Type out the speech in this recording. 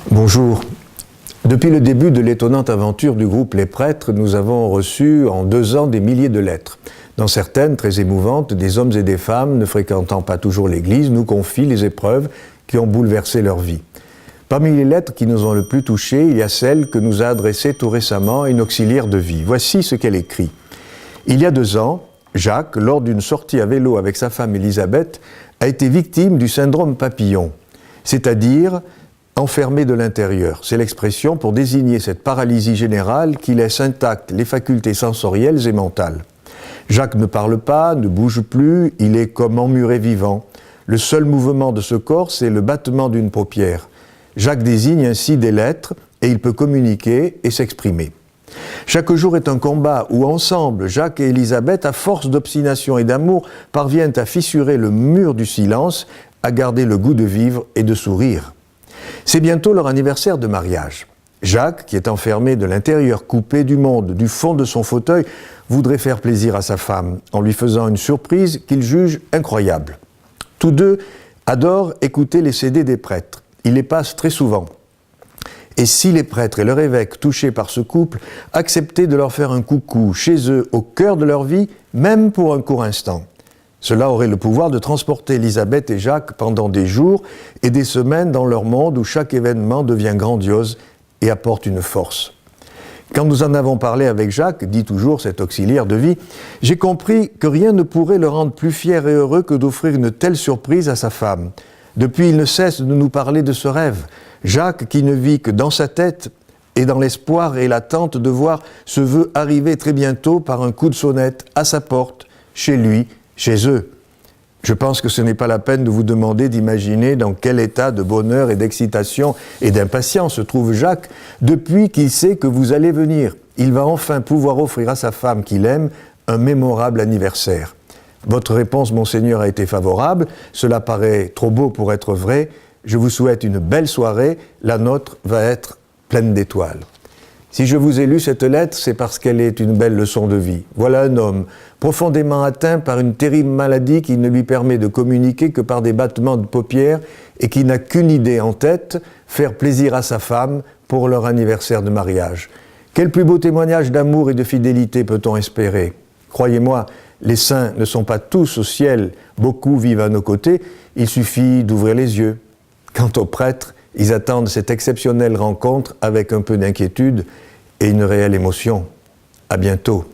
Bonjour. Depuis le début de l'étonnante aventure du groupe Les Prêtres, nous avons reçu en 2 ans des milliers de lettres. Dans certaines, très émouvantes, des hommes et des femmes ne fréquentant pas toujours l'Église nous confient les épreuves qui ont bouleversé leur vie. Parmi les lettres qui nous ont le plus touchés, il y a celle que nous a adressée tout récemment une auxiliaire de vie. Voici ce qu'elle écrit. Il y a 2 ans, Jacques, lors d'une sortie à vélo avec sa femme Elisabeth, a été victime du syndrome papillon, c'est-à-dire enfermé de l'intérieur. C'est l'expression pour désigner cette paralysie générale qui laisse intactes les facultés sensorielles et mentales. Jacques ne parle pas, ne bouge plus, il est comme emmuré vivant. Le seul mouvement de ce corps, c'est le battement d'une paupière. Jacques désigne ainsi des lettres et il peut communiquer et s'exprimer. Chaque jour est un combat où ensemble, Jacques et Elisabeth, à force d'obstination et d'amour, parviennent à fissurer le mur du silence, à garder le goût de vivre et de sourire. C'est bientôt leur anniversaire de mariage. Jacques, qui est enfermé de l'intérieur, coupé du monde, du fond de son fauteuil, voudrait faire plaisir à sa femme en lui faisant une surprise qu'il juge incroyable. Tous deux adorent écouter les CD des prêtres. Ils les passent très souvent. Et si les prêtres et leur évêque, touchés par ce couple, acceptaient de leur faire un coucou chez eux, au cœur de leur vie, même pour un court instant? Cela aurait le pouvoir de transporter Elisabeth et Jacques pendant des jours et des semaines dans leur monde où chaque événement devient grandiose et apporte une force. Quand nous en avons parlé avec Jacques, dit toujours cet auxiliaire de vie, j'ai compris que rien ne pourrait le rendre plus fier et heureux que d'offrir une telle surprise à sa femme. Depuis, il ne cesse de nous parler de ce rêve. Jacques, qui ne vit que dans sa tête et dans l'espoir et l'attente de voir ce vœu arriver très bientôt par un coup de sonnette à sa porte, chez lui, chez eux. Je pense que ce n'est pas la peine de vous demander d'imaginer dans quel état de bonheur et d'excitation et d'impatience se trouve Jacques depuis qu'il sait que vous allez venir. Il va enfin pouvoir offrir à sa femme qu'il aime un mémorable anniversaire. Votre réponse, Monseigneur, a été favorable. Cela paraît trop beau pour être vrai. Je vous souhaite une belle soirée. La nôtre va être pleine d'étoiles. Si je vous ai lu cette lettre, c'est parce qu'elle est une belle leçon de vie. Voilà un homme profondément atteint par une terrible maladie qui ne lui permet de communiquer que par des battements de paupières et qui n'a qu'une idée en tête, faire plaisir à sa femme pour leur anniversaire de mariage. Quel plus beau témoignage d'amour et de fidélité peut-on espérer? Croyez-moi, les saints ne sont pas tous au ciel, beaucoup vivent à nos côtés, il suffit d'ouvrir les yeux. Quant aux prêtres, ils attendent cette exceptionnelle rencontre avec un peu d'inquiétude et une réelle émotion. À bientôt.